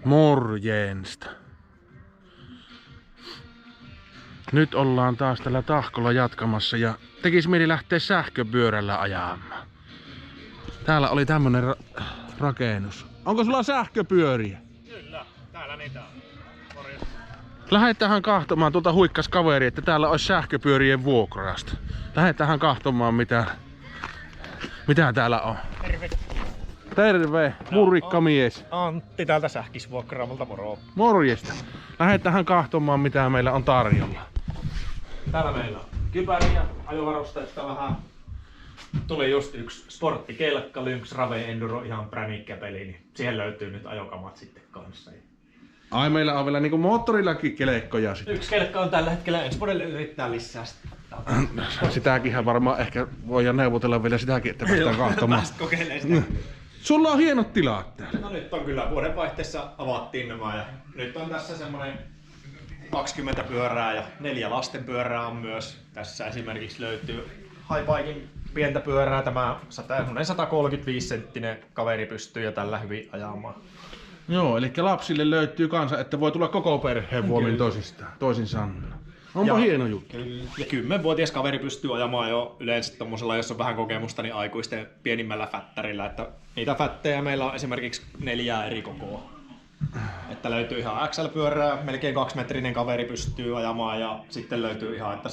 Morjensta. Nyt ollaan taas tällä Tahkolla jatkamassa ja tekis mieli lähteä sähköpyörällä ajamaan. Täällä oli tämmönen rakennus. Onko sulla sähköpyöriä? Kyllä, täällä niitä on. Lähetään kahtomaan, tuolta huikkas kaveri, että täällä olisi sähköpyörien vuokrasta. Lähetään kahtomaan mitä täällä on. Terve. Terve, murrikka mies. Antti täältä Sähkisvuokraamolta, moro. Morjesta. Lähetään kahtomaan mitä meillä on tarjolla. Täällä meillä on kypäriä, ajovarusteista vähän. Tuli just yksi sporttikelkka, Lynx Rave Enduro, ihan pränikkä peli, niin siihen löytyy nyt ajokamat sitten kanssa. Ai meillä on vielä niinku moottorillakin kelekkoja sitten. Yksi kelkka on tällä hetkellä, ensi vuodelle yrittää lisää sitten. Sitäkinhän varmaan ehkä voidaan neuvotella vielä sitäkin, että päästään kahtomaan. Pääst kokeilemaan sitä. Sulla on hienot tilat täällä. No nyt on kyllä, vuodenvaihteessa avattiin nämä ja nyt on tässä semmonen 20 pyörää ja 4 lasten pyörää on myös. Tässä esimerkiksi löytyy Highbiken pientä pyörää, tämä 135 senttinen kaveri pystyy jo tällä hyvin ajamaan. Joo, eli lapsille löytyy kanssa, että voi tulla koko perheen voimin toisin sanoen. Onpa hieno juttu. Ja 10-vuotias kaveri pystyy ajamaan jo yleensä tommosella, jos on vähän kokemusta, niin aikuisten pienimmällä fättärillä. Että niitä fättejä meillä on esimerkiksi 4 eri kokoa. Että löytyy ihan XL-pyörää, melkein 2-metrinen kaveri pystyy ajamaan ja sitten löytyy ihan, että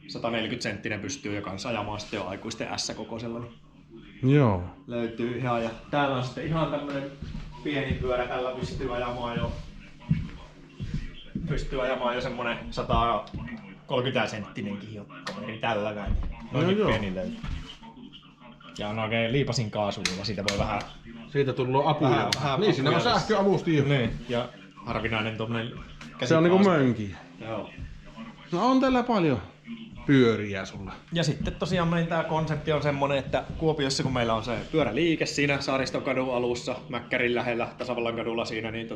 140 senttinen pystyy jo kanssa ajamaan sitten jo aikuisten S-kokoisella. Niin Joo. löytyy ihan ja täällä on sitten ihan tämmönen pieni pyörä, tällä pystyy ajamaan jo semmonen 130 senttinenkin jo kaveri tällä näin. Noinkin pieni löytyy. Ja on oikein liipasin kaasulla, siitä voi vähän... Siitä tullut apuja. Niin, siinä on sähköavusti jo. Niin, ja harvinainen tommonen käsikaasu. Se on niinku mönkiä. Joo. No on tällä paljon pyöriä sulla. Ja sitten tosiaan niin tää konsepti on semmonen, että Kuopiossa kun meillä on se pyöräliike siinä Saaristokadun alussa, Mäkkärin lähellä, Tasavallan kadulla siinä, niin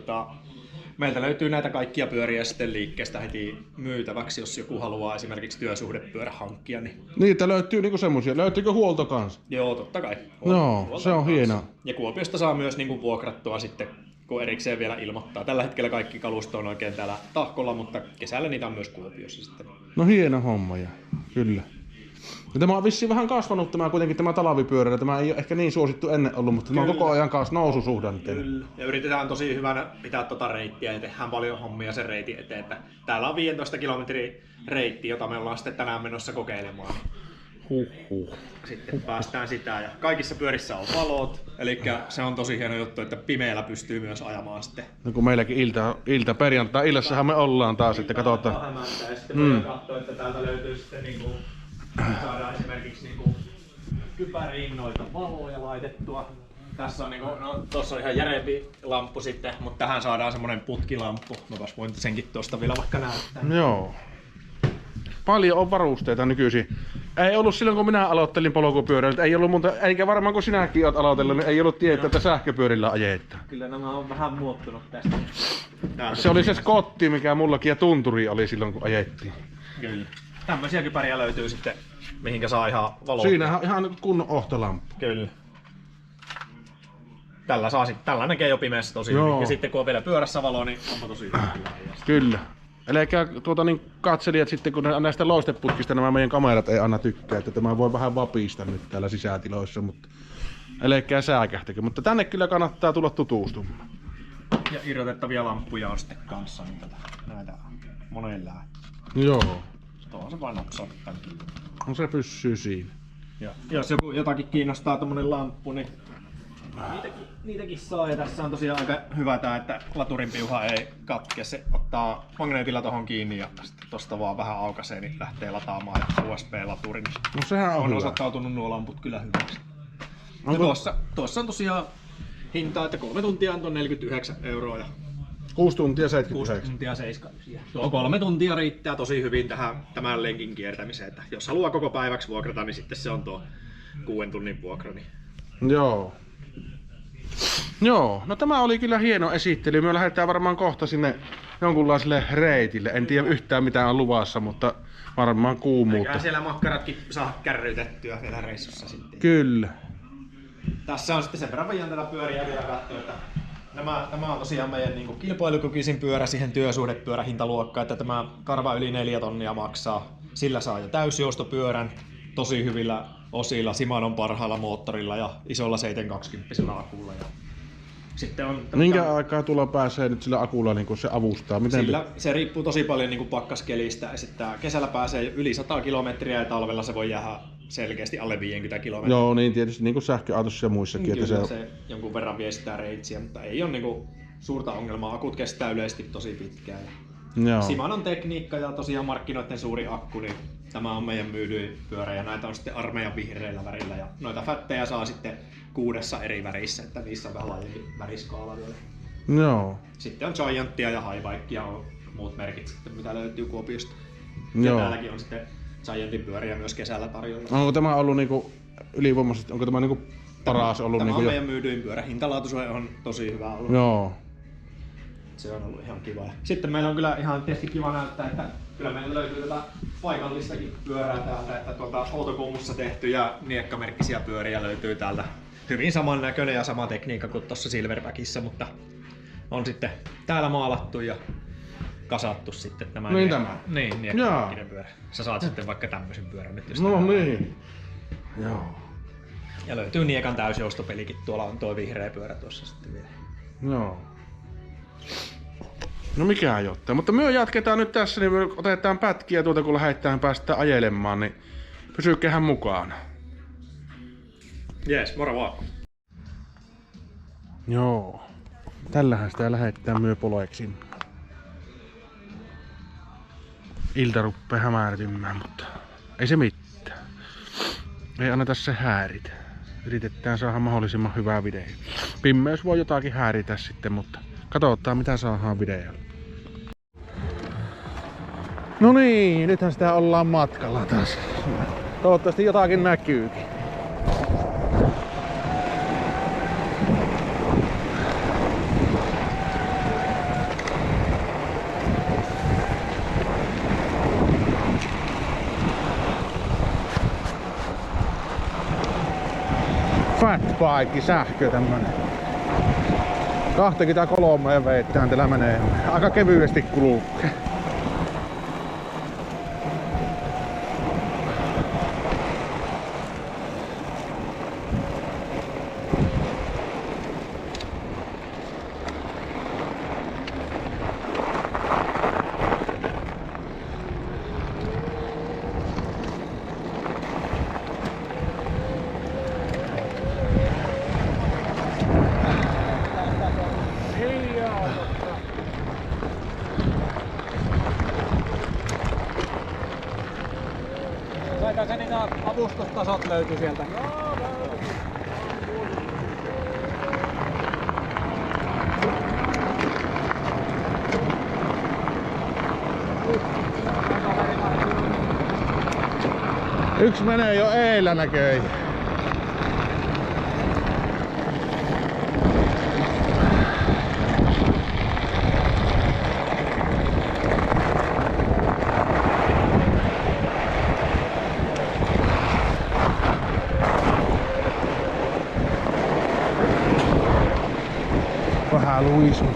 meiltä löytyy näitä kaikkia pyöriä sitten liikkeestä heti myytäväksi, jos joku haluaa esimerkiksi työsuhdepyörä hankkia. Niin... Niitä löytyy niinku semmosia. Löytyykö huolto kanssa? Joo, totta kai. Joo, se on hienoa. Ja Kuopiosta saa myös niinku vuokrattua sitten, kun erikseen vielä ilmoittaa. Tällä hetkellä kaikki kalusto on oikein täällä Tahkolla, mutta kesällä niitä on myös Kuopiossa sitten. No hieno homma, ja kyllä. Ja tämä on vissiin vähän kasvanut tämä talvipyörä. Tämä ei ole ehkä niin suosittu ennen ollut, mutta tämä on koko ajan kanssa noususuhdanteella. Kyllä. Ja yritetään tosi hyvänä pitää tota reittiä ja tehdään paljon hommia sen reitin eteen. Että täällä on 15 kilometrin reitti, jota me ollaan sitten tänään menossa kokeilemaan. Sitten päästään sitä ja kaikissa pyörissä on valot, eli se on tosi hieno juttu, että pimeällä pystyy myös ajamaan sitten. No kun meilläkin perjantai-illassahan me ollaan taas, että katsotaan. Ja sitten voidaan katsoa, että täältä löytyy sitten niinku, saadaan esimerkiksi niinku kypäriin noita valoja laitettua. Tässä on niinku, no tossa on ihan järeempi lamppu sitten, mutta tähän saadaan semmonen putkilamppu. Mäpäs voin senkin tuosta vielä vaikka näyttää. Joo. Paljon on varusteita nykyisin. Ei ollut silloin kun minä aloittelin polkupyöräilyä, ei ollut monta, eikä varmaan kun sinäkin olet aloitellut, niin ei ollut tietoa, että sähköpyörillä ajetaan. Kyllä nämä on vähän muuttunut tästä. Se oli se Scotti, mikä mullakin ja tunturi oli silloin kun ajettiin. Kyllä. Tämmöisiä kypäriä löytyy sitten, mihinkä saa ihan valoa. Siinä on ihan kunnon ohtolamppu. Kyllä. Tällä näkee jo pimeässä tosi hyvin. Ja sitten kun on vielä pyörässä valo, niin onpa tosi hyvä. Kyllä. Elikkä niin katselijat sitten, kun näistä loisteputkista nämä meidän kamerat ei anna tykkää, että tämä voi vähän vapista nyt täällä sisätiloissa, mutta elikkä sääkähtäkö. Mutta tänne kyllä kannattaa tulla tutustumaan. Ja irrotettavia lamppuja on sitten kanssa, niin näitä monella. Joo. Tuohon se vaan napsaa tämänkin. No se pysyy siinä. Ja jos jotakin kiinnostaa tommonen lamppu, niin niitäkin saa. Ja tässä on tosiaan aika hyvä tää, että laturin piuha ei katke. Se ottaa magneetilla tohon kiinni ja sitten tosta vaan vähän aukaisee, niin lähtee lataamaan USB-laturin. No sehän on hyvä. Osoittautunut nuo lamput kyllä hyväksi. Tuossa on tosiaan hintaa, että 3 tuntia on 49 €. Ja 6 tuntia 79. 6 tuntia 79. Tuo 3 tuntia riittää tosi hyvin tämän lenkin kiertämiseen. Että jos haluaa koko päiväksi vuokrata, niin sitten se on tuo 6 tunnin vuokra. Niin... Joo, no tämä oli kyllä hieno esittely. Me lähdetään varmaan kohta sinne jonkunlaiselle reitille. En tiedä yhtään mitä on luvassa, mutta varmaan kuumuutta. Eiköhän siellä makkaratkin saa kärrytettyä vielä reissussa sitten. Kyllä. Tässä on sitten sen verran voidaan tätä pyöriä vielä katsoa, että Tämä on tosiaan meidän niin kuin kilpailukykyisin pyörä siihen työsuhdepyörähintaluokkaan, että tämä karva yli 4 tonnia maksaa. Sillä saa jo täysjoustopyörän tosi hyvillä osilla, Shimanon parhaalla moottorilla ja isolla 720 akulla. Ja sitten on Minkä aikaa tulla pääsee nyt sillä akulla niin se avustaa? Miten sillä se riippuu tosi paljon niin kuin pakkaskelistä. Sitten kesällä pääsee yli 100 kilometriä ja talvella se voi jäädä selkeästi alle 50 kilometriä. Joo, niin tietysti niin kuin sähköautossa ja muissakin. Kyllä että se jonkun verran vie sitä reitsiä, mutta ei ole niin kuin suurta ongelmaa. Akut kestää yleisesti tosi pitkään. Joo. Shimanon tekniikka ja tosiaan markkinoiden suuri akku, niin tämä on meidän myydyin pyörä ja näitä on sitten armeijan vihreillä värillä ja noita fättejä saa sitten 6 eri värissä, että niissä on vähän laajempi väriskaala vielä. Joo. Sitten on Giantia ja Highbikea on muut merkit sitten, mitä löytyy Kuopiosta. Joo. Ja täälläkin on sitten Giantin pyöriä myös kesällä tarjolla. Onko tämä ollut niinku ylivoimaisesti, onko tämä niinku paras ollut? Tämä niinku on meidän myydyin pyörä. Hintalaatuisuus on tosi hyvä ollut. Joo. Se on ollut ihan kiva. Sitten meillä on kyllä ihan tietysti kiva näyttää, että kyllä meillä löytyy tätä paikallistakin pyörää täältä, että Outokummussa tehtyjä niekkamerkkisiä pyöriä löytyy täältä. Hyvin samannäköinen ja sama tekniikka kuin tuossa Silverbackissa, mutta on sitten täällä maalattu ja kasattu sitten tämä. Niin tämä? Niin, niekkamerkkinen pyörä. Sä saat sitten vaikka tämmöisen pyörän nyt, jos No niin. Joo. Ja löytyy Niekan täysjoustopelikin, tuolla on tuo vihreä pyörä tuossa sitten vielä. Joo. No mikään jotta, mutta me jatketaan nyt tässä, niin me otetaan pätkiä tuota kun lähdetään päästä ajelemaan, niin pysykäähän mukana. Jees, moro vaan. Joo. Tällähän sitä lähdetään myö poleksi. Ilta ruppee hämärtymään, mutta ei se mitään. Ei anneta se häiritä. Yritetään saada mahdollisimman hyvää video. Pimmeys voi jotakin häiritä sitten, mutta katsotaan mitä saadaan videolla. No niin, nythän sitä ollaan matkalla taas. Toivottavasti jotakin näkyykin. Fatbike sähkö tämmönen. 23 veittään tällä menee. Aika kevyesti kulkee. Saikaanko niitä avustustasot löytyy sieltä? Yksi menee jo eellä näköjään. Vähän luisua.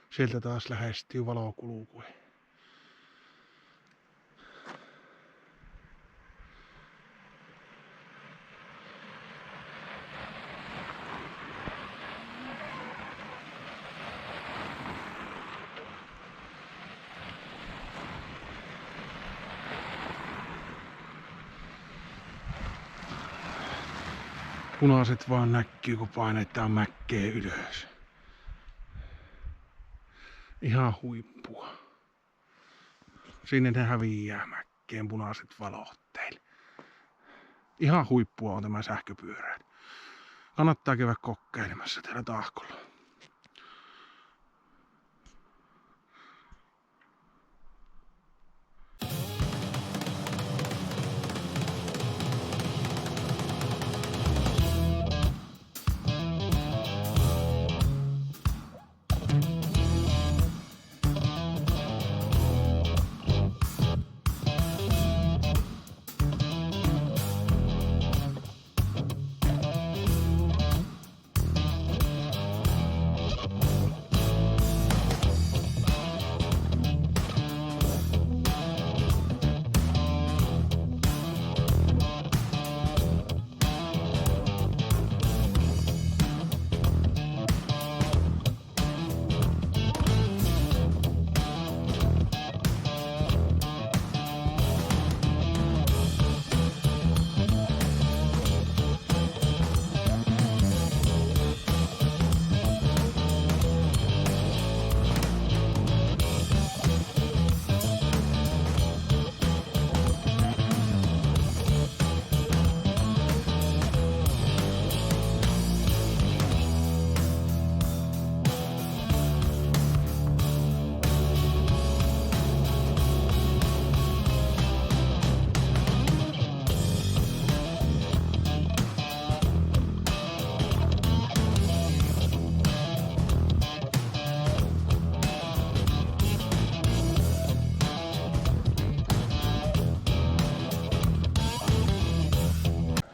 Sieltä taas lähestyy valokulkue. Punaiset vaan näkyy, kun painetaan mäkkeä ylös. Ihan huippua. Sinne ne häviää mäkkeen punaiset valot teille. Ihan huippua on tämä sähköpyörä. Kannattaa käydä kokeilemassa täällä Tahkolla.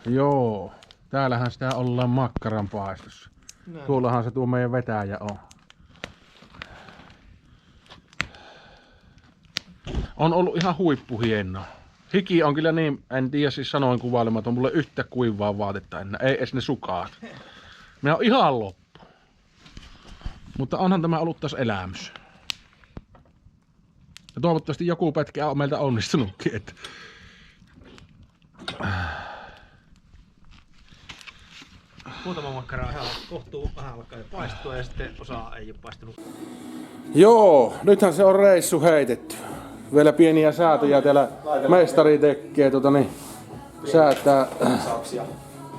Joo. Täällähän sitä ollaan makkaran paistossa. Tuollahan se tuo meidän vetäjä on. On ollut ihan huippuhienoa. Hiki on kyllä niin, en tiedä siis sanoin kuvailematon, mulle yhtä kuivaa vaatetta enää, ei edes ne sukaat. Me on ihan loppu. Mutta onhan tämä ollut taas elämys. Ja toivottavasti joku pätkä on meiltä onnistunutkin. Että... Muutama makkara on ihan kohtuu vähän alkaa jo paistua ja sitten osa ei ole paistunut. Joo, nythän se on reissu heitetty. Vielä pieniä säätöjä täällä mestari tekee säätää. Sauksia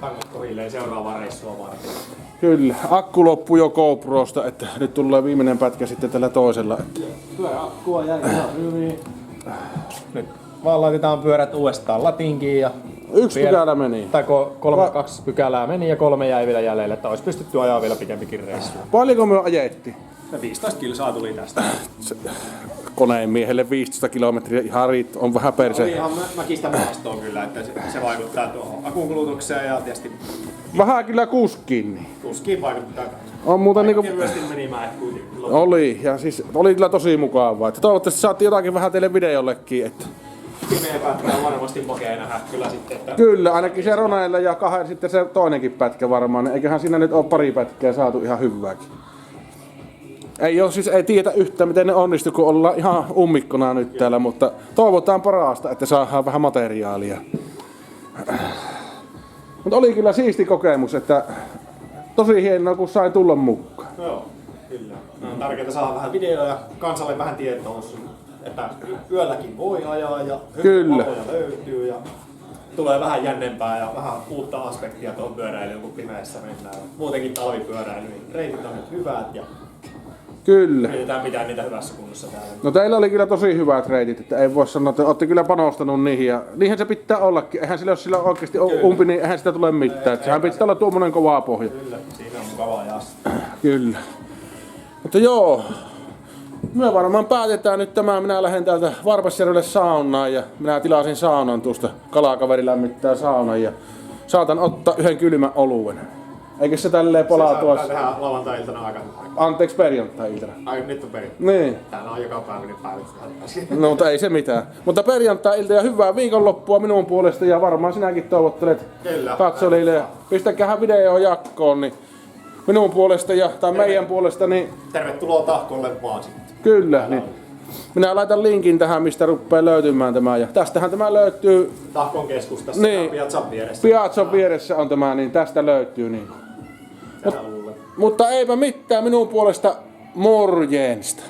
tangot kohilleen seuraavaa reissua varten. Kyllä, akku loppui jo GoProsta, että nyt tulee viimeinen pätkä sitten tällä toisella. Pyöräakkua jäi ihan hyvin. Nyt vaan laitetaan pyörät uudestaan latinkiin ja... Yksi pykälä meni. Tai kaksi pykälää meni ja 3 jäi vielä jäljelle, että olisi pystytty ajaa vielä pikempikin reissua. Paljonko me ajettiin? 15 kilsaa tuli tästä. Koneen miehelle 15 kilometriä ihan on vähän perse. Oli ihan mäkistä maastoon kyllä, että se vaikuttaa tuohon akun kulutukseen ja tietysti vähän kyllä kuskiin. kuskiin vaikuttaa. On muuten niinku... Kevyesti meni mäet kuitenkin. Oli, ja siis oli kyllä tosi mukavaa. Että toivottavasti saatiin jotakin vähän teille videollekin. Että... Pimeä pätkä on varmasti makea nähdä kyllä sitten. Että... Kyllä, ainakin se Roneilla ja sitten se toinenkin pätkä varmaan. Eiköhän siinä nyt ole pari pätkää saatu ihan hyvääkin. Ei tiedä yhtään miten ne onnistu, kun ollaan ihan ummikkona nyt täällä, mutta toivotaan parasta, että saadaan vähän materiaalia. Mutta oli kyllä siisti kokemus, että tosi hienoa kun sain tulla mukaan. Joo, kyllä. On tärkeää saada vähän videoja kansalle vähän tietoa, että yölläkin voi ajaa ja kyllä löytyy ja tulee vähän jännempää ja vähän uutta aspektia tuohon pyöräilyyn, kun pimeässä mennään. Muutenkin talvipyöräily, niin reitit on nyt hyvät ja kyllä. Mietitään pitää niitä hyvässä kunnossa täällä. No teillä oli kyllä tosi hyvät reitit, että ei voi sanoa, että olette kyllä panostanut niihin ja niinhän se pitää ollakin. Eihän sillä, jos sillä oikeasti on umpi, niin eihän sitä tule mitään. Sehän pitää olla tuommoinen kova pohja. Kyllä, siinä on mukavaa jasta. Kyllä. Mutta joo, me varmaan päätetään nyt tämä. Minä lähden täältä Varpasjärvelle saunaan ja minä tilasin saunan tuosta. Kalakaveri lämmittää saunan ja saatan ottaa yhden kylmän oluen. Eikö se tälleen polaa tuossa? Se saattaa tehdä lauantai-iltana aika hyvää. Anteeksi, perjantai-iltana. Ai nyt on perjantai. Niin. Täällä on joka päivä nyt päivät. No mutta ei se mitään. Mutta perjantai-ilta ja hyvää viikonloppua minun puolesta ja varmaan sinäkin toivottelet katsojille. Pistäkäähän video jakkoon niin minun puolesta ja tai meidän puolesta niin... Tervetuloa Tahkolle vaan sitten. Kyllä. Niin. Minä laitan linkin tähän mistä rupeaa löytymään tämä ja tästähän tämä löytyy... Tahkon keskustassa niin, Piazzan vieressä. Piazzan vieressä on tämä, niin tästä löytyy niin. Mutta eipä mitään minun puolesta morjesta.